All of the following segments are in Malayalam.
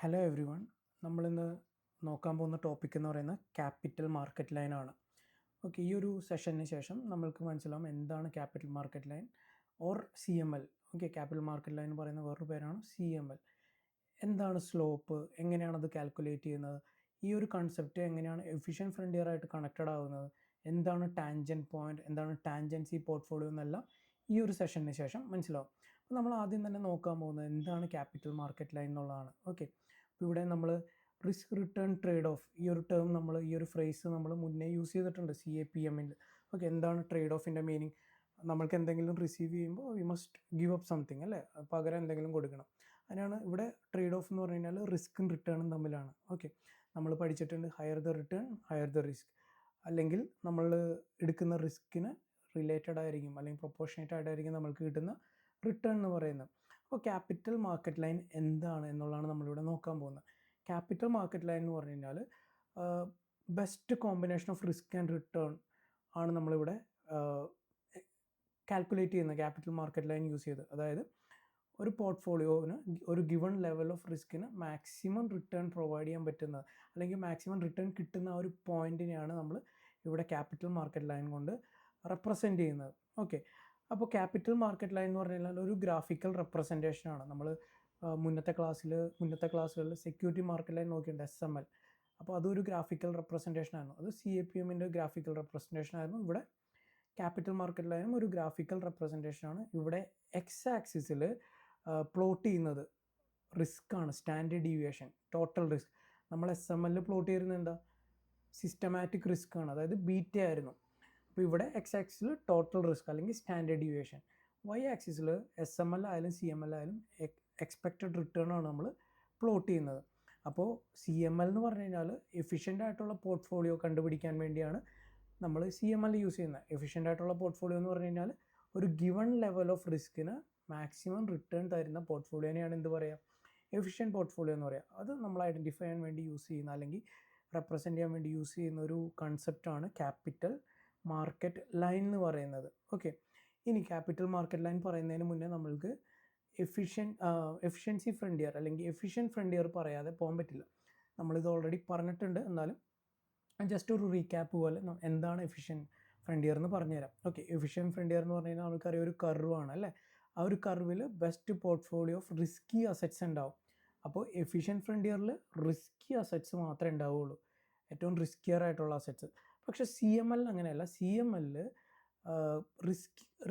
Hello every one. നമ്മളിന്ന് നോക്കാൻ പോകുന്ന ടോപ്പിക് എന്ന് പറയുന്നത് ക്യാപിറ്റൽ മാർക്കറ്റ് ലൈൻ ആണ്. ഓക്കെ, ഈ ഒരു സെഷന് ശേഷം നമ്മൾക്ക് മനസ്സിലാവും എന്താണ് capital market line or C M L. Okay, capital market line എന്ന് പറയുന്ന വേറൊരു പേരാണ് സി എം എൽ. എന്താണ് സ്ലോപ്പ്, എങ്ങനെയാണ് അത് കാൽക്കുലേറ്റ് ചെയ്യുന്നത്, ഈ ഒരു കൺസെപ്റ്റ് എങ്ങനെയാണ് എഫിഷ്യൻ ഫ്രണ്ടിയർ ആയിട്ട് കണക്റ്റഡ് ആകുന്നത്, എന്താണ് ടാൻജൻറ്റ് പോയിന്റ്, എന്താണ് ടാൻജൻസി പോർട്ട്ഫോളിയോ എന്നെല്ലാം ഈ ഒരു സെഷന് ശേഷം മനസ്സിലാവും. അപ്പോൾ നമ്മൾ ആദ്യം തന്നെ നോക്കാൻ പോകുന്നത് എന്താണ് ക്യാപിറ്റൽ മാർക്കറ്റ് ലൈൻ എന്നുള്ളതാണ്. ഓക്കെ, അപ്പോൾ ഇവിടെ നമ്മൾ റിസ്ക് റിട്ടേൺ ട്രേഡ് ഓഫ്, ഈ ഒരു ടേം നമ്മൾ, ഈ ഒരു ഫ്രേസ് നമ്മൾ മുന്നേ യൂസ് ചെയ്തിട്ടുണ്ട് CAPM-ൽ. ഓക്കെ, എന്താണ് ട്രേഡ് ഓഫിൻ്റെ മീനിങ്? നമ്മൾക്ക് എന്തെങ്കിലും റിസീവ് ചെയ്യുമ്പോൾ we must give up something അല്ലേ, പകരം എന്തെങ്കിലും കൊടുക്കണം. അതിനാണ് ഇവിടെ ട്രേഡ് ഓഫ് എന്ന് പറഞ്ഞു കഴിഞ്ഞാൽ റിസ്ക്കും റിട്ടേണും തമ്മിലാണ്. ഓക്കെ, നമ്മൾ പഠിച്ചിട്ടുണ്ട് higher the return higher the risk, അല്ലെങ്കിൽ നമ്മൾ എടുക്കുന്ന റിസ്കിന് റിലേറ്റഡ് ആയിരിക്കും അല്ലെങ്കിൽ പ്രൊപ്പോർഷനേറ്റ് ആയിട്ടായിരിക്കും നമ്മൾക്ക് കിട്ടുന്ന റിട്ടേൺ എന്ന് പറയുന്നത്. അപ്പോൾ ക്യാപിറ്റൽ മാർക്കറ്റ് ലൈൻ എന്താണ് എന്നുള്ളതാണ് നമ്മളിവിടെ നോക്കാൻ പോകുന്നത്. ക്യാപിറ്റൽ മാർക്കറ്റ് ലൈൻ എന്ന് പറഞ്ഞു കഴിഞ്ഞാൽ best combination of risk and return ആണ് നമ്മളിവിടെ കാൽക്കുലേറ്റ് ചെയ്യുന്ന ക്യാപിറ്റൽ മാർക്കറ്റ് ലൈൻ യൂസ് ചെയ്ത്. അതായത് ഒരു പോർട്ട്ഫോളിയോവിന് ഒരു ഗിവൺ ലെവൽ ഓഫ് റിസ്കിന് മാക്സിമം റിട്ടേൺ പ്രൊവൈഡ് ചെയ്യാൻ പറ്റുന്നത്, അല്ലെങ്കിൽ മാക്സിമം റിട്ടേൺ കിട്ടുന്ന ആ ഒരു പോയിന്റിനെയാണ് നമ്മൾ ഇവിടെ ക്യാപിറ്റൽ മാർക്കറ്റ് ലൈൻ കൊണ്ട് റെപ്രസെൻറ്റ് ചെയ്യുന്നത്. ഓക്കെ, അപ്പോൾ ക്യാപിറ്റൽ മാർക്കറ്റ് ലൈൻ എന്ന് പറഞ്ഞു കഴിഞ്ഞാൽ ഒരു ഗ്രാഫിക്കൽ റെപ്രസെൻറ്റേഷനാണ്. നമ്മൾ മുന്നത്തെ ക്ലാസ്സുകളിൽ സെക്യൂരിറ്റി മാർക്കറ്റ് ലൈൻ നോക്കിയിട്ടുണ്ട്, SML. അപ്പോൾ അതൊരു ഗ്രാഫിക്കൽ റെപ്രസെൻറ്റേഷൻ ആയിരുന്നു, അത് CAPM-ൻ്റെ ഗ്രാഫിക്കൽ റെപ്രസെൻറ്റേഷൻ ആയിരുന്നു. ഇവിടെ ക്യാപിറ്റൽ മാർക്കറ്റ് ലൈനും ഒരു ഗ്രാഫിക്കൽ റെപ്രസെൻറ്റേഷനാണ്. ഇവിടെ എക്സ് ആക്സിസിൽ പ്ലോട്ട് ചെയ്യുന്നത് റിസ്ക് ആണ്, സ്റ്റാൻഡേർഡ് ഡീവിയേഷൻ, ടോട്ടൽ റിസ്ക്. നമ്മൾ SML പ്ലോട്ട് ചെയ്യുന്നത് എന്താ, സിസ്റ്റമാറ്റിക് റിസ്ക് ആണ്, അതായത് ബീറ്റ ആയിരുന്നു. അപ്പോൾ ഇവിടെ എക്സ് ആക്സിസിൽ ടോട്ടൽ റിസ്ക് അല്ലെങ്കിൽ സ്റ്റാൻഡേർഡ് ഡീവിയേഷൻ, വൈ ആക്സിസിൽ SML ആയാലും CML ആയാലും എക്സ്പെക്റ്റഡ് റിട്ടേൺ ആണ് നമ്മൾ പ്ലോട്ട് ചെയ്യുന്നത്. അപ്പോൾ CML എന്ന് പറഞ്ഞു കഴിഞ്ഞാൽ എഫിഷ്യൻ്റ് ആയിട്ടുള്ള പോർട്ട്ഫോളിയോ കണ്ടുപിടിക്കാൻ വേണ്ടിയാണ് നമ്മൾ CML യൂസ് ചെയ്യുന്നത്. എഫിഷ്യൻ്റ് ആയിട്ടുള്ള പോർട്ട്ഫോളിയോ എന്ന് പറഞ്ഞു കഴിഞ്ഞാൽ ഒരു ഗിവൺ ലെവൽ ഓഫ് റിസ്കിന് മാക്സിമം റിട്ടേൺ തരുന്ന പോർട്ട്ഫോളിയോനെയാണ് എന്ത് പറയുക, എഫിഷ്യൻറ്റ് പോർട്ട്ഫോളിയോ എന്ന് പറയുക. അത് നമ്മൾ ഐഡൻറ്റിഫൈ ചെയ്യാൻ വേണ്ടി യൂസ് ചെയ്യുന്ന, അല്ലെങ്കിൽ റെപ്രസെൻറ്റ് ചെയ്യാൻ വേണ്ടി യൂസ് ചെയ്യുന്ന ഒരു കൺസെപ്റ്റാണ് ക്യാപിറ്റൽ മാർക്കറ്റ് ലൈൻ എന്ന് പറയുന്നത്. ഓക്കെ, ഇനി ക്യാപിറ്റൽ മാർക്കറ്റ് ലൈൻ പറയുന്നതിന് മുന്നേ നമ്മൾക്ക് എഫിഷ്യൻസി ഫ്രണ്ടിയർ അല്ലെങ്കിൽ എഫിഷ്യൻ ഫ്രണ്ടിയർ പറയാതെ പോകാൻ പറ്റില്ല. നമ്മളിത് ഓൾറെഡി പറഞ്ഞിട്ടുണ്ട്, എന്നാലും ജസ്റ്റ് ഒരു റീക്യാപ്പ് പോലെ എന്താണ് എഫിഷ്യൻ ഫ്രണ്ടിയർ എന്ന് പറഞ്ഞുതരാം. ഓക്കെ, എഫിഷ്യൻ ഫ്രണ്ടിയർ എന്ന് പറഞ്ഞു കഴിഞ്ഞാൽ നമുക്കറിയാം ഒരു കർവാണ് അല്ലേ. ആ ഒരു കർവിൽ best portfolio of risky assets ഉണ്ടാവും. അപ്പോൾ എഫിഷ്യൻ ഫ്രണ്ടിയറിൽ റിസ്കി അസറ്റ്സ് മാത്രമേ ഉണ്ടാവുകയുള്ളൂ, ഏറ്റവും റിസ്കിയർ ആയിട്ടുള്ള അസറ്റ്സ്. പക്ഷേ CML അങ്ങനെയല്ല. CML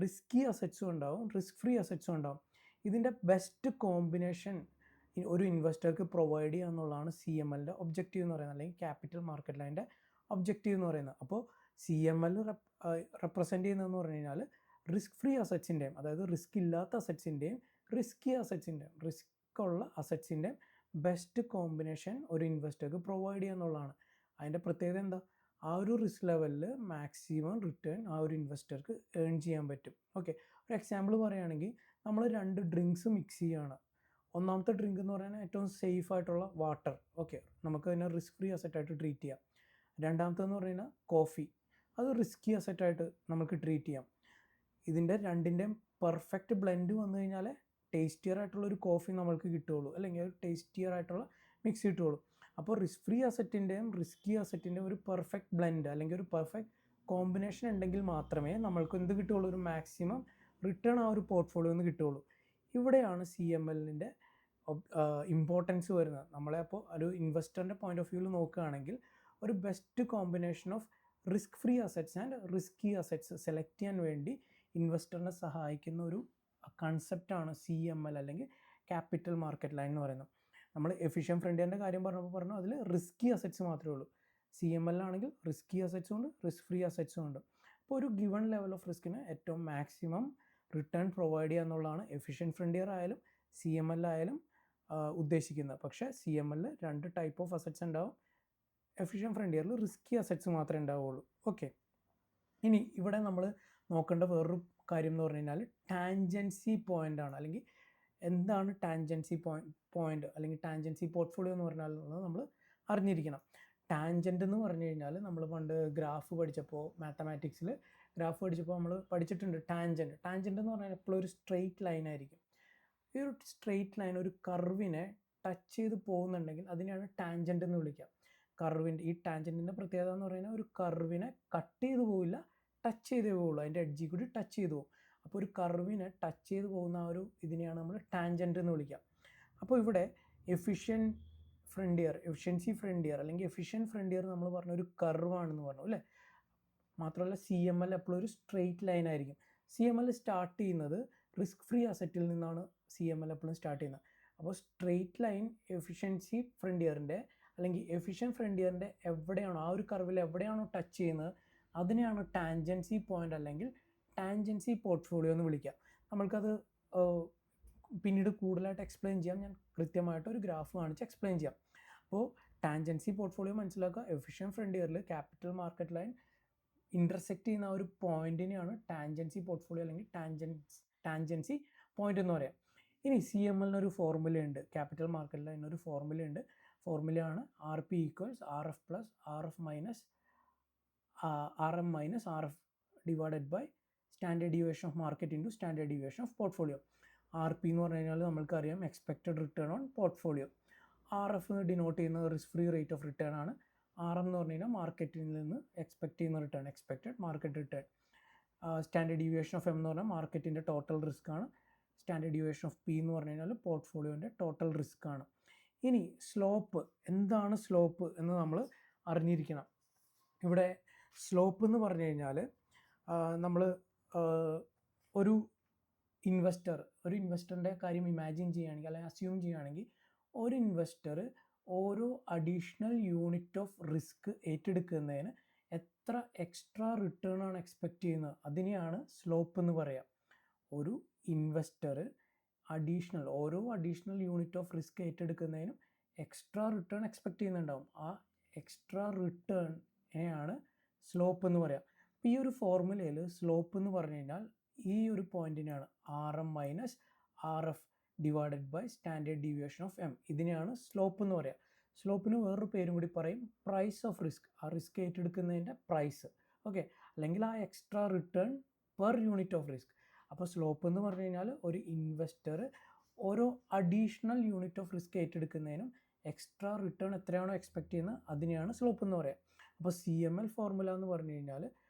റിസ്കി അസറ്റ്സും ഉണ്ടാവും, റിസ്ക് ഫ്രീ അസറ്റ്സും ഉണ്ടാവും. ഇതിൻ്റെ ബെസ്റ്റ് കോമ്പിനേഷൻ ഒരു ഇൻവെസ്റ്റർക്ക് പ്രൊവൈഡ് ചെയ്യുക എന്നുള്ളതാണ് CMLൻ്റെ ഒബ്ജക്റ്റീവ് എന്ന് പറയുന്നത്, അല്ലെങ്കിൽ ക്യാപിറ്റൽ മാർക്കറ്റ് ലൈൻ്റെ ഒബ്ജക്റ്റീവ് എന്ന് പറയുന്നത്. അപ്പോൾ CML റെപ്രസെൻറ്റ് ചെയ്യുന്നതെന്ന് പറഞ്ഞു കഴിഞ്ഞാൽ റിസ്ക് ഫ്രീ അസറ്റ്സിൻ്റെയും, അതായത് റിസ്ക് ഇല്ലാത്ത അസറ്റ്സിൻ്റെയും റിസ്കി അസറ്റ്സിൻ്റെയും, റിസ്ക് ഉള്ള അസറ്റ്സിൻ്റെയും ബെസ്റ്റ് കോമ്പിനേഷൻ ഒരു ഇൻവെസ്റ്റർക്ക് പ്രൊവൈഡ് ചെയ്യുക എന്നുള്ളതാണ്. അതിൻ്റെ പ്രത്യേകത എന്താ, ആ ഒരു റിസ്ക് ലെവലിൽ മാക്സിമം റിട്ടേൺ ആ ഒരു ഇൻവെസ്റ്റർക്ക് ഏൺ ചെയ്യാൻ പറ്റും. ഓക്കെ, ഒരു എക്സാമ്പിൾ പറയുകയാണെങ്കിൽ നമ്മൾ 2 ഡ്രിങ്ക്സ് മിക്സ് ചെയ്യുകയാണ്. ഒന്നാമത്തെ ഡ്രിങ്ക് എന്ന് പറയുന്നത് ഏറ്റവും സേഫ് ആയിട്ടുള്ള വാട്ടർ. ഓക്കെ, നമുക്ക് അതിനെ റിസ്ക് ഫ്രീ അസറ്റായിട്ട് ട്രീറ്റ് ചെയ്യാം. രണ്ടാമത്തെന്ന് പറഞ്ഞു കഴിഞ്ഞാൽ കോഫി, അത് റിസ്കി അസറ്റായിട്ട് നമുക്ക് ട്രീറ്റ് ചെയ്യാം. ഇതിൻ്റെ രണ്ടിൻ്റെയും പെർഫെക്റ്റ് ബ്ലെൻഡ് വന്നു കഴിഞ്ഞാൽ ടേസ്റ്റിയർ ആയിട്ടുള്ളൊരു കോഫി നമ്മൾക്ക് കിട്ടുകയുള്ളൂ, അല്ലെങ്കിൽ ഒരു ടേസ്റ്റിയർ ആയിട്ടുള്ള മിക്സ് കിട്ടുകയുള്ളൂ. അപ്പോൾ റിസ്ക് ഫ്രീ അസറ്റിൻ്റെയും റിസ്കി അസറ്റിൻ്റെയും ഒരു പെർഫെക്റ്റ് ബ്ലെൻഡ് അല്ലെങ്കിൽ ഒരു പെർഫെക്റ്റ് കോമ്പിനേഷൻ ഉണ്ടെങ്കിൽ മാത്രമേ നമ്മൾക്ക് എന്ത് കിട്ടുകയുള്ളൂ, ഒരു മാക്സിമം റിട്ടേൺ ആ ഒരു പോർട്ട്ഫോളിയോ നിന്ന് കിട്ടുകയുള്ളൂ. ഇവിടെയാണ് CMLൻ്റെ ഇമ്പോർട്ടൻസ് വരുന്നത്. നമ്മളെ അപ്പോൾ ഒരു ഇൻവെസ്റ്ററിൻ്റെ പോയിൻ്റ് ഓഫ് വ്യൂവിൽ നോക്കുകയാണെങ്കിൽ ഒരു best combination of risk free assets and risky assets select ചെയ്യാൻ വേണ്ടി ഇൻവെസ്റ്ററിനെ സഹായിക്കുന്ന ഒരു കൺസെപ്റ്റാണ് CML അല്ലെങ്കിൽ ക്യാപിറ്റൽ മാർക്കറ്റ് ലൈൻ എന്ന് പറയുന്നത്. നമ്മൾ എഫിഷ്യൻ ഫ്രണ്ടിയറിൻ്റെ കാര്യം പറഞ്ഞു, അതിൽ റിസ്കി അസറ്റ്സ് മാത്രമേ ഉള്ളൂ. CML ആണെങ്കിൽ റിസ്കി അസറ്റ്സും ഉണ്ട്, റിസ്ക് ഫ്രീ അസറ്റ്സും ഉണ്ട്. അപ്പോൾ ഒരു ഗിവൺ ലെവൽ ഓഫ് റിസ്കിന് ഏറ്റവും മാക്സിമം റിട്ടേൺ പ്രൊവൈഡ് ചെയ്യുക എന്നുള്ളതാണ് എഫിഷ്യൻ ഫ്രണ്ടിയർ ആയാലും CML ആയാലും ഉദ്ദേശിക്കുന്നത്. പക്ഷേ CML 2 ടൈപ്പ് ഓഫ് അസറ്റ്സ് ഉണ്ടാവും, എഫിഷ്യൻ ഫ്രണ്ടിയറിൽ റിസ്കി അസറ്റ്സ് മാത്രമേ ഉണ്ടാവുകയുള്ളൂ. ഓക്കെ, ഇനി ഇവിടെ നമ്മൾ നോക്കേണ്ട വേറൊരു കാര്യം എന്ന് പറഞ്ഞു കഴിഞ്ഞാൽ ടാൻജൻസി പോയിൻ്റ് ആണ്, അല്ലെങ്കിൽ എന്താണ് ടാൻജൻസി പോയിൻ്റ് അല്ലെങ്കിൽ ടാൻജൻസി പോർട്ട്ഫോളിയോ എന്ന് പറഞ്ഞാൽ നമ്മൾ അറിഞ്ഞിരിക്കണം. ടാൻജൻ്റ് എന്ന് പറഞ്ഞു കഴിഞ്ഞാൽ നമ്മൾ പണ്ട് ഗ്രാഫ് പഠിച്ചപ്പോൾ, മാത്തമാറ്റിക്സിൽ ഗ്രാഫ് പഠിച്ചപ്പോൾ നമ്മൾ പഠിച്ചിട്ടുണ്ട് ടാൻജൻ്റ് എന്ന് പറഞ്ഞാൽ എപ്പോഴും ഒരു സ്ട്രെയിറ്റ് ലൈൻ ആയിരിക്കും. ഈ ഒരു സ്ട്രെയിറ്റ് ലൈൻ ഒരു കർവിനെ ടച്ച് ചെയ്ത് പോകുന്നുണ്ടെങ്കിൽ അതിനെയാണ് ടാൻജൻറ്റ് എന്ന് വിളിക്കുക. കർവിൻ്റെ ഈ ടാൻജൻറ്റിൻ്റെ പ്രത്യേകത എന്ന് പറയുന്നത് ഒരു കർവിനെ കട്ട് ചെയ്ത് പോവില്ല, ടച്ച് ചെയ്തേ പോവുള്ളൂ, അതിൻ്റെ എഡ്ജിൽ കൂടി ടച്ച് ചെയ്ത് പോകും. അപ്പോൾ ഒരു കർവിനെ ടച്ച് ചെയ്ത് പോകുന്ന ആ ഒരു ഇതിനെയാണ് നമ്മൾ ടാൻജൻറ്റ് എന്ന് വിളിക്കുക. അപ്പോൾ ഇവിടെ എഫിഷ്യൻസി ഫ്രണ്ടിയർ അല്ലെങ്കിൽ എഫിഷ്യൻറ്റ് ഫ്രണ്ടിയർ നമ്മൾ പറഞ്ഞ ഒരു കർവാണെന്ന് പറഞ്ഞു അല്ലേ. മാത്രമല്ല CML എപ്പോഴും ഒരു സ്ട്രെയിറ്റ് ലൈൻ ആയിരിക്കും. CML സ്റ്റാർട്ട് ചെയ്യുന്നത് റിസ്ക് ഫ്രീ അസറ്റിൽ നിന്നാണ് CML എപ്പോഴും സ്റ്റാർട്ട് ചെയ്യുന്നത്. അപ്പോൾ സ്ട്രെയിറ്റ് ലൈൻ എഫിഷ്യൻസി ഫ്രണ്ടിയറിൻ്റെ അല്ലെങ്കിൽ എഫിഷ്യൻറ്റ് ഫ്രണ്ടിയറിൻ്റെ എവിടെയാണോ ആ ഒരു കർവിൽ എവിടെയാണോ ടച്ച് ചെയ്യുന്നത് അതിനെയാണ് ടാൻജൻസി പോയിൻ്റ് അല്ലെങ്കിൽ ടാൻജൻസി പോർട്ട്ഫോളിയോ എന്ന് വിളിക്കുക. നമ്മൾക്കത് പിന്നീട് കൂടുതലായിട്ട് എക്സ്പ്ലെയിൻ ചെയ്യാം. ഞാൻ കൃത്യമായിട്ട് ഒരു ഗ്രാഫ് കാണിച്ച് എക്സ്പ്ലെയിൻ ചെയ്യാം. അപ്പോൾ ടാൻജൻസി പോർട്ട്ഫോളിയോ മനസ്സിലാക്കുക. എഫിഷ്യൻറ്റ് ഫ്രണ്ടിയറിൽ ക്യാപിറ്റൽ മാർക്കറ്റ് ലൈൻ ഇൻ്റർസെക്റ്റ് ചെയ്യുന്ന ആ ഒരു പോയിൻറ്റിനെയാണ് ടാൻജൻസി പോർട്ട്ഫോളിയോ അല്ലെങ്കിൽ ടാൻജൻസി പോയിൻ്റ് എന്ന് പറയാം. ഇനി CML ഒരു ഫോർമുലയുണ്ട്, ക്യാപിറ്റൽ മാർക്കറ്റ് ലൈനൊരു ഫോർമുലയുണ്ട്. ഫോർമുലയാണ് RP = RF + RF - RM - RF divided by standard deviation of market into standard deviation of portfolio. RP എന്ന് പറഞ്ഞു കഴിഞ്ഞാൽ നമ്മൾക്കറിയാം expected return on portfolio. RF denote ചെയ്യുന്നത് risk free rate of return ആണ്. RM എന്ന് പറഞ്ഞു കഴിഞ്ഞാൽ മാർക്കറ്റിൽ നിന്ന് എക്സ്പെക്ട് ചെയ്യുന്ന return, expected market return. Standard deviation of M എന്ന് പറഞ്ഞാൽ മാർക്കറ്റിൻ്റെ ടോട്ടൽ റിസ്ക് ആണ്. സ്റ്റാൻഡേർഡ് ഡീവിയേഷൻ ഓഫ് P എന്ന് പറഞ്ഞു കഴിഞ്ഞാൽ പോർട്ട്ഫോളിയോൻ്റെ ടോട്ടൽ റിസ്ക് ആണ്. ഇനി സ്ലോപ്പ്, എന്താണ് സ്ലോപ്പ് എന്ന് നമ്മൾ അറിഞ്ഞിരിക്കണം. ഇവിടെ സ്ലോപ്പ് എന്ന് പറഞ്ഞു കഴിഞ്ഞാൽ നമ്മൾ ഒരു ഇൻവെസ്റ്ററിൻ്റെ കാര്യം ഇമാജിൻ ചെയ്യുകയാണെങ്കിൽ അല്ലെങ്കിൽ അസ്യൂം ചെയ്യുകയാണെങ്കിൽ ഒരു ഇൻവെസ്റ്റർ ഓരോ അഡീഷണൽ യൂണിറ്റ് ഓഫ് റിസ്ക് ഏറ്റെടുക്കുന്നതിന് എത്ര എക്സ്ട്രാ റിട്ടേൺ ആണ് എക്സ്പെക്റ്റ് ചെയ്യുന്നത് അതിനെയാണ് സ്ലോപ്പ് എന്ന് പറയുക. ഒരു ഇൻവെസ്റ്റർ ഓരോ അഡീഷണൽ യൂണിറ്റ് ഓഫ് റിസ്ക് ഏറ്റെടുക്കുന്നതിനും എക്സ്ട്രാ റിട്ടേൺ എക്സ്പെക്റ്റ് ചെയ്യുന്നുണ്ടാവും. ആ എക്സ്ട്രാ റിട്ടേണിനെയാണ് സ്ലോപ്പ് എന്ന് പറയുക. അപ്പോൾ ഈ ഒരു ഫോർമുലയിൽ സ്ലോപ്പ് എന്ന് പറഞ്ഞു കഴിഞ്ഞാൽ ഈ ഒരു പോയിൻറ്റിനെയാണ് RM - RF divided by standard deviation of M, ഇതിനെയാണ് സ്ലോപ്പ് എന്ന് പറയുക. സ്ലോപ്പിന് വേറൊരു പേരും കൂടി പറയും, പ്രൈസ് ഓഫ് റിസ്ക്, ആ റിസ്ക് ഏറ്റെടുക്കുന്നതിൻ്റെ പ്രൈസ്. ഓക്കെ, അല്ലെങ്കിൽ ആ extra return per unit of risk. അപ്പോൾ സ്ലോപ്പ് എന്ന് പറഞ്ഞു കഴിഞ്ഞാൽ ഒരു ഇൻവെസ്റ്റർ ഓരോ അഡീഷണൽ യൂണിറ്റ് ഓഫ് റിസ്ക് ഏറ്റെടുക്കുന്നതിനും എക്സ്ട്രാ റിട്ടേൺ എത്രയാണോ എക്സ്പെക്റ്റ് ചെയ്യുന്നത് അതിനെയാണ് സ്ലോപ്പ് എന്ന് പറയുക. അപ്പോൾ CML ഫോർമുല എന്ന് പറഞ്ഞു കഴിഞ്ഞാൽ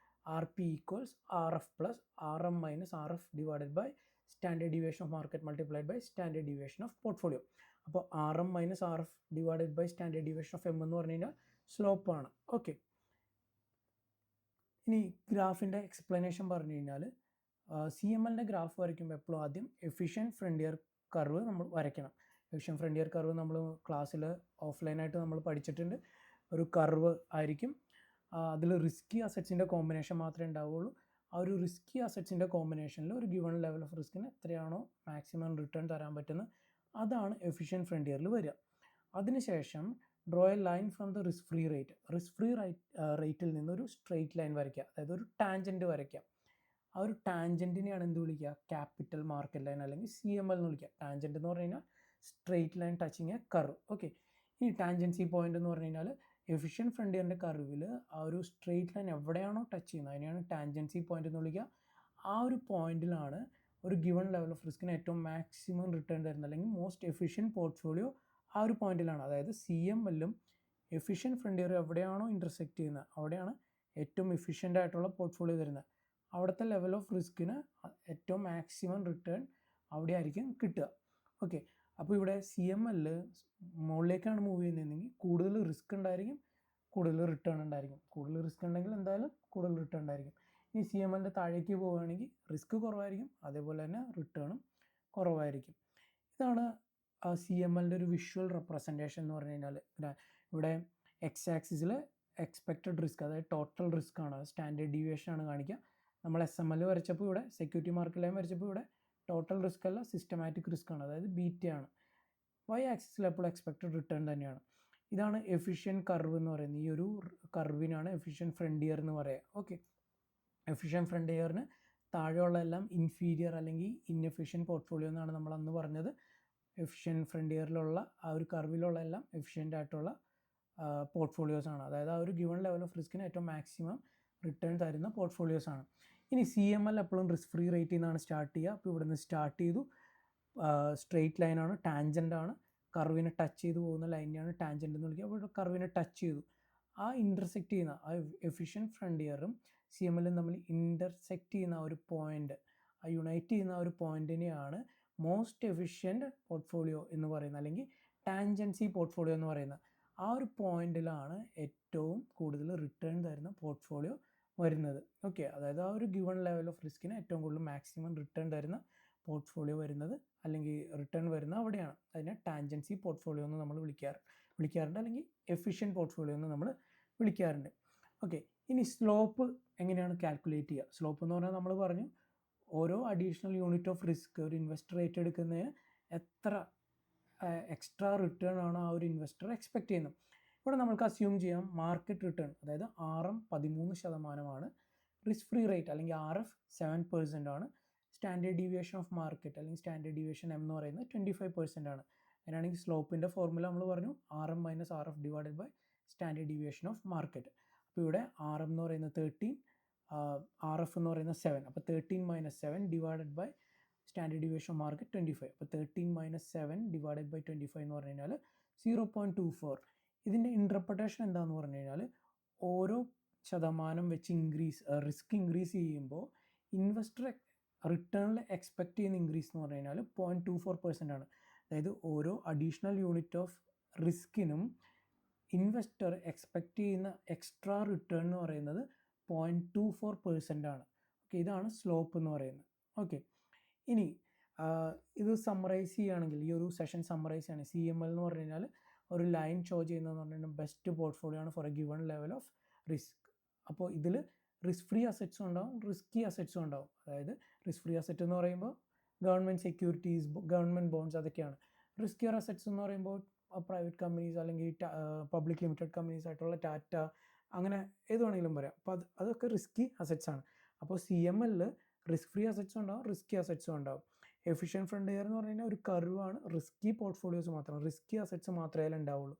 RP = RF + RM - RF divided by standard deviation of market multiplied by standard deviation of portfolio. അപ്പോൾ RM - RF divided by standard deviation of M എന്ന് പറഞ്ഞു കഴിഞ്ഞാൽ സ്ലോപ്പാണ്. ഓക്കെ, ഇനി ഗ്രാഫിൻ്റെ എക്സ്പ്ലനേഷൻ പറഞ്ഞു കഴിഞ്ഞാൽ CMLൻ്റെ ഗ്രാഫ് വരയ്ക്കുമ്പോൾ എപ്പോഴും ആദ്യം എഫിഷ്യൻറ്റ് ഫ്രണ്ടിയർ കർവ് നമ്മൾ വരയ്ക്കണം. എഫിഷ്യൻറ്റ് ഫ്രണ്ടിയർ കർവ് നമ്മൾ ക്ലാസ്സിൽ ഓഫ്ലൈനായിട്ട് നമ്മൾ പഠിച്ചിട്ടുണ്ട്. ഒരു കർവ് ആയിരിക്കും, അതിൽ റിസ്കി അസറ്റ്സിൻ്റെ കോമ്പിനേഷൻ മാത്രമേ ഉണ്ടാവുകയുള്ളൂ. ആ ഒരു റിസ്കി അസറ്റ്സിൻ്റെ കോമ്പിനേഷനിൽ ഒരു ഗിവൺ ലെവൽ ഓഫ് റിസ്കിന് എത്രയാണോ മാക്സിമം റിട്ടേൺ തരാൻ പറ്റുന്നത് അതാണ് എഫിഷ്യൻറ്റ് ഫ്രണ്ടിയറിൽ വരിക. അതിനുശേഷം draw A line from the risk free റേറ്റിൽ നിന്നൊരു സ്ട്രെയിറ്റ് ലൈൻ വരയ്ക്കുക, അതായത് ഒരു ടാൻജൻറ്റ് വരയ്ക്കുക. ആ ഒരു ടാൻജൻറ്റിനെയാണ് എന്ത് വിളിക്കുക, ക്യാപിറ്റൽ മാർക്കറ്റ് ലൈൻ അല്ലെങ്കിൽ CML എന്ന് വിളിക്കുക. ടാൻജൻറ്റ് എന്ന് പറഞ്ഞു കഴിഞ്ഞാൽ straight line touching A curve. Okay, ഈ ടാൻജൻസി പോയിൻ്റ് എന്ന് പറഞ്ഞു കഴിഞ്ഞാൽ എഫിഷ്യൻറ്റ് ഫ്രണ്ടിയറിൻ്റെ കർവിൽ ആ ഒരു സ്ട്രെയിറ്റ് ലൈൻ എവിടെയാണോ ടച്ച് ചെയ്യുന്നത് അതിനെയാണ് ടാൻജൻസി പോയിൻ്റ് എന്ന് വിളിക്കുക. ആ ഒരു പോയിന്റിലാണ് ഒരു ഗിവൺ ലെവൽ ഓഫ് റിസ്കിന് ഏറ്റവും മാക്സിമം റിട്ടേൺ തരുന്നത് അല്ലെങ്കിൽ മോസ്റ്റ് എഫിഷ്യൻറ്റ് പോർട്ട്ഫോളിയോ ആ ഒരു പോയിന്റിലാണ്. അതായത് CMLലും എഫിഷ്യൻറ്റ് ഫ്രണ്ടിയറും എവിടെയാണോ ഇൻ്റർസെക്റ്റ് ചെയ്യുന്നത് അവിടെയാണ് ഏറ്റവും എഫിഷ്യൻ്റ് ആയിട്ടുള്ള പോർട്ട്ഫോളിയോ തരുന്നത്. അവിടുത്തെ ലെവൽ ഓഫ് റിസ്കിന് ഏറ്റവും മാക്സിമം റിട്ടേൺ അവിടെ ആയിരിക്കും കിട്ടുക. ഓക്കെ, അപ്പോൾ ഇവിടെ CML മുകളിലേക്കാണ് മൂവ് ചെയ്യുന്നതെങ്കിൽ കൂടുതൽ റിസ്ക് ഉണ്ടായിരിക്കും, കൂടുതൽ റിട്ടേൺ ഉണ്ടായിരിക്കും. കൂടുതൽ റിസ്ക് ഉണ്ടെങ്കിൽ എന്തായാലും കൂടുതൽ റിട്ടേൺ ഉണ്ടായിരിക്കും. ഇനി CMLൻ്റെ താഴേക്ക് പോവുകയാണെങ്കിൽ റിസ്ക് കുറവായിരിക്കും, അതേപോലെ തന്നെ റിട്ടേണും കുറവായിരിക്കും. ഇതാണ് CMLൻ്റെ ഒരു വിഷ്വൽ റെപ്രസെൻറ്റേഷൻ എന്ന് പറഞ്ഞു കഴിഞ്ഞാൽ. ഇവിടെ എക്സ് ആക്സിസിൽ എക്സ്പെക്റ്റഡ് റിസ്ക്, അതായത് ടോട്ടൽ റിസ്ക് ആണ്, സ്റ്റാൻഡേർഡ് ഡീവിയേഷൻ ആണ് കാണിക്കുക. നമ്മൾ SML വരച്ചപ്പോൾ ഇവിടെ സെക്യൂരിറ്റി മാർക്കറ്റ് ലൈൻ വരച്ചപ്പോൾ ഇവിടെ ടോട്ടൽ റിസ്ക് അല്ല സിസ്റ്റമാറ്റിക് റിസ്ക് ആണ്, അതായത് ബീറ്റയാണ്. Y ആക്സിസിൽ എപ്പോഴും എക്സ്പെക്റ്റഡ് റിട്ടേൺ തന്നെയാണ്. ഇതാണ് എഫിഷ്യൻറ്റ് കർവ് എന്ന് പറയുന്നത്. ഈ ഒരു കർവിനാണ് എഫിഷ്യൻറ്റ് ഫ്രണ്ടിയർ എന്ന് പറയുക. ഓക്കെ, എഫിഷ്യൻറ്റ് ഫ്രണ്ടിയറിന് താഴെയുള്ള എല്ലാം ഇൻഫീരിയർ അല്ലെങ്കിൽ ഇൻഎഫിഷ്യൻറ്റ് പോർട്ട്ഫോളിയോ എന്നാണ് നമ്മൾ അന്ന് പറഞ്ഞത്. എഫിഷ്യൻറ്റ് ഫ്രണ്ടിയറിലുള്ള ആ ഒരു കർവിലുള്ള എല്ലാം എഫിഷ്യൻ്റ് ആയിട്ടുള്ള പോർട്ട്ഫോളിയോസ് ആണ്, അതായത് ആ ഒരു ഗിവൺ ലെവൽ ഓഫ് റിസ്കിന് ഏറ്റവും മാക്സിമം റിട്ടേൺ തരുന്ന പോർട്ട്ഫോളിയോസ് ആണ്. ഇനി CML എപ്പോഴും റിസ്ക് ഫ്രീ റേറ്റിൽ നിന്നാണ് സ്റ്റാർട്ട് ചെയ്യുക. അപ്പോൾ ഇവിടെ നിന്ന് സ്റ്റാർട്ട് ചെയ്തു, സ്ട്രെയിറ്റ് ലൈനാണ്, ടാൻജൻ്റ് ആണ്, കർവിനെ ടച്ച് ചെയ്ത് പോകുന്ന ലൈനെയാണ് ടാൻജൻറ്റ് എന്ന് വിളിക്കുക. അപ്പോൾ കർവിനെ ടച്ച് ചെയ്തു, ആ ഇൻ്റർസെക്റ്റ് ചെയ്യുന്ന ആ എഫിഷ്യൻറ്റ് ഫ്രണ്ടിയറും സി എം എല്ലും തമ്മിൽ ഇൻ്റർസെക്റ്റ് ചെയ്യുന്ന ആ ഒരു പോയിൻ്റ്, ആ യുണൈറ്റ് ചെയ്യുന്ന ആ ഒരു പോയിൻറ്റിനെയാണ് മോസ്റ്റ് എഫിഷ്യൻറ്റ് പോർട്ട്ഫോളിയോ എന്ന് പറയുന്നത്, അല്ലെങ്കിൽ ടാൻജൻസി പോർട്ട്ഫോളിയോ എന്ന് പറയുന്നത്. ആ ഒരു പോയിന്റിലാണ് ഏറ്റവും കൂടുതൽ റിട്ടേൺ തരുന്ന പോർട്ട്ഫോളിയോ വരുന്നത്. ഓക്കെ, അതായത് ആ ഒരു ഗിവൺ ലെവൽ ഓഫ് റിസ്കിന് ഏറ്റവും കൂടുതൽ മാക്സിമം റിട്ടേൺ തരുന്ന പോർട്ട്ഫോളിയോ വരുന്നത്, അല്ലെങ്കിൽ റിട്ടേൺ വരുന്ന അവിടെയാണ്. അതിനെ ടാൻജൻസി പോർട്ട്ഫോളിയോ എന്ന് നമ്മൾ വിളിക്കാറുണ്ട്, അല്ലെങ്കിൽ എഫിഷ്യൻറ്റ് പോർട്ട്ഫോളിയോ എന്ന് നമ്മൾ വിളിക്കാറുണ്ട്. ഓക്കെ, ഇനി സ്ലോപ്പ് എങ്ങനെയാണ് കാൽക്കുലേറ്റ് ചെയ്യുക? സ്ലോപ്പ് എന്ന് പറഞ്ഞാൽ നമ്മൾ പറഞ്ഞു, ഓരോ അഡീഷണൽ യൂണിറ്റ് ഓഫ് റിസ്ക് ഒരു ഇൻവെസ്റ്റർ ഏറ്റെടുക്കുന്നതിന് എത്ര എക്സ്ട്രാ റിട്ടേൺ ആണ് ആ ഒരു ഇൻവെസ്റ്റർ എക്സ്പെക്റ്റ് ചെയ്യുന്നത്. ഇവിടെ നമുക്ക് അസ്യൂം ചെയ്യാം മാർക്കറ്റ് റിട്ടേൺ, അതായത് RM 13% റിസ്ക് ഫ്രീ റേറ്റ് അല്ലെങ്കിൽ RF 7% ആണ്, സ്റ്റാൻഡേർഡ് ഡീവിയേഷൻ ഓഫ് മാർക്കറ്റ് അല്ലെങ്കിൽ സ്റ്റാൻഡേർഡ് ഡീവിയേഷൻ M എന്ന് പറയുന്നത് 25% ആണ്. അങ്ങനെയാണെങ്കിൽ സ്ലോപ്പിൻ്റെ ഫോർമുല നമ്മൾ പറഞ്ഞു RM - RF divided by standard deviation of market. അപ്പോൾ ഇവിടെ RM എന്ന് പറയുന്നത് 13, RF എന്ന് പറയുന്നത് 7, അപ്പോൾ 13 - 7 divided by standard deviation market 25. അപ്പോൾ 13 - 7 ഡിവൈഡഡ് ബൈ 25 എന്ന് പറഞ്ഞു കഴിഞ്ഞാൽ 0.24. ഇതിൻ്റെ ഇൻ്റർപ്രിട്ടേഷൻ എന്താണെന്ന് പറഞ്ഞു കഴിഞ്ഞാൽ, ഓരോ ശതമാനം വെച്ച് റിസ്ക് ഇൻക്രീസ് ചെയ്യുമ്പോൾ ഇൻവെസ്റ്റർ റിട്ടേണിൽ എക്സ്പെക്റ്റ് ചെയ്യുന്ന ഇൻക്രീസ് എന്ന് പറഞ്ഞു കഴിഞ്ഞാൽ 0.24% ആണ്. അതായത് ഓരോ അഡീഷണൽ യൂണിറ്റ് ഓഫ് റിസ്കിനും ഇൻവെസ്റ്റർ എക്സ്പെക്റ്റ് ചെയ്യുന്ന എക്സ്ട്രാ റിട്ടേൺ എന്ന് പറയുന്നത് 0.24% ആണ്. ഓക്കെ, ഇതാണ് സ്ലോപ്പ് എന്ന് പറയുന്നത്. ഓക്കെ, ഇനി ഇത് സമ്മറൈസ് ചെയ്യുകയാണെങ്കിൽ, ഈ ഒരു സെഷൻ സമ്മറൈസ് ചെയ്യുകയാണെങ്കിൽ, CML എന്ന് പറഞ്ഞു കഴിഞ്ഞാൽ ഒരു ലൈൻ ഷോ ചെയ്യുന്നതെന്ന് പറഞ്ഞു കഴിഞ്ഞാൽ ബെസ്റ്റ് പോർട്ട്ഫോളിയോ ആണ് for a given level of risk. അപ്പോൾ ഇതിൽ റിസ്ക് ഫ്രീ അസറ്റ്സും ഉണ്ടാവും, റിസ്കി അസറ്റ്സും ഉണ്ടാവും. അതായത് റിസ്ക് ഫ്രീ അസറ്റ് എന്ന് പറയുമ്പോൾ ഗവൺമെൻറ് സെക്യൂരിറ്റീസ്, ഗവൺമെൻറ് ബോണ്ട്സ്, അതൊക്കെയാണ്. റിസ്കിയർ അസറ്റ്സ് എന്ന് പറയുമ്പോൾ പ്രൈവറ്റ് കമ്പനീസ് അല്ലെങ്കിൽ പബ്ലിക് ലിമിറ്റഡ് കമ്പനീസ് ആയിട്ടുള്ള ടാറ്റ, അങ്ങനെ ഏത് വേണമെങ്കിലും പറയാം. അപ്പോൾ അതൊക്കെ റിസ്കി അസറ്റ്സ് ആണ്. അപ്പോൾ CML റിസ്ക് ഫ്രീ അസറ്റ്സും ഉണ്ടാവും, റിസ്കി അസറ്റ്സും ഉണ്ടാവും. എഫിഷ്യൻറ്റ് ഫ്രണ്ടിയർ എന്ന് പറഞ്ഞു കഴിഞ്ഞാൽ ഒരു കർവാണ്, റിസ്കി പോർട്ട്ഫോളിയോസ് മാത്രം, റിസ്കി അസറ്റ്സ് മാത്രമേ ഉണ്ടാവുള്ളൂ.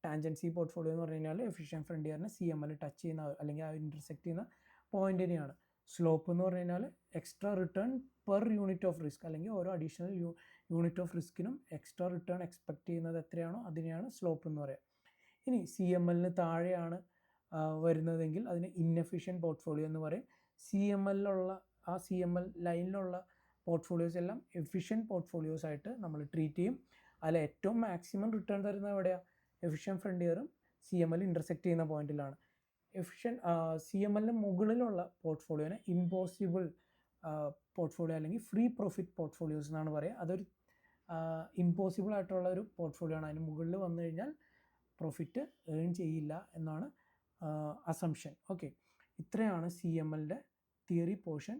ടാൻജൻസി പോർട്ട്ഫോളിയോ എന്ന് പറഞ്ഞു കഴിഞ്ഞാൽ എഫിഷ്യൻറ്റ് ഫ്രണ്ടിയറിനെ CML ടച്ച് ചെയ്യുന്ന അല്ലെങ്കിൽ ആ ഇൻ്റർസെക്റ്റ് ചെയ്യുന്ന പോയിൻ്റ് തന്നെയാണ്. സ്ലോപ്പ് എന്ന് പറഞ്ഞു കഴിഞ്ഞാൽ extra return per unit of risk, അല്ലെങ്കിൽ ഓരോ അഡീഷണൽ യൂണിറ്റ് ഓഫ് റിസ്കിനും എക്സ്ട്രാ റിട്ടേൺ എക്സ്പെക്റ്റ് ചെയ്യുന്നത് എത്രയാണോ അതിനെയാണ് സ്ലോപ്പ് എന്ന് പറയുക. ഇനി CMLന് താഴെയാണ് വരുന്നതെങ്കിൽ അതിന് ഇൻഎഫിഷ്യൻറ്റ് പോർട്ട്ഫോളിയോ എന്ന് പറയും. CMLലുള്ള ആ CML ലൈനിലുള്ള പോർട്ട്ഫോളിയോസ് എല്ലാം എഫിഷ്യൻറ്റ് പോർട്ട്ഫോളിയോസ് ആയിട്ട് നമ്മൾ ട്രീറ്റ് ചെയ്യും. അതിൽ ഏറ്റവും മാക്സിമം റിട്ടേൺ തരുന്നത് എവിടെയാണ്? എഫിഷ്യൻറ്റ് ഫ്രണ്ടിയറും CML ഇൻ്റർസെക്റ്റ് ചെയ്യുന്ന പോയിന്റിലാണ്. CMLന് മുകളിലുള്ള പോർട്ട്ഫോളിയോനെ ഇമ്പോസിബിൾ പോർട്ട്ഫോളിയോ അല്ലെങ്കിൽ ഫ്രീ പ്രോഫിറ്റ് പോർട്ട്ഫോളിയോസ് എന്നാണ് പറയുക. അതൊരു ഇമ്പോസിബിൾ ആയിട്ടുള്ള ഒരു പോർട്ട്ഫോളിയോ ആണ്. അതിന് മുകളിൽ വന്നു കഴിഞ്ഞാൽ പ്രോഫിറ്റ് ഏൺ ചെയ്യില്ല എന്നാണ് അസംഷൻ. ഓക്കെ, ഇത്രയാണ് CMLൻ്റെ തിയറി പോർഷൻ.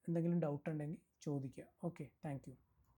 എന്തെങ്കിലും ഡൗട്ട് ഉണ്ടെങ്കിൽ ചോദിക്കുക. Okay, thank you.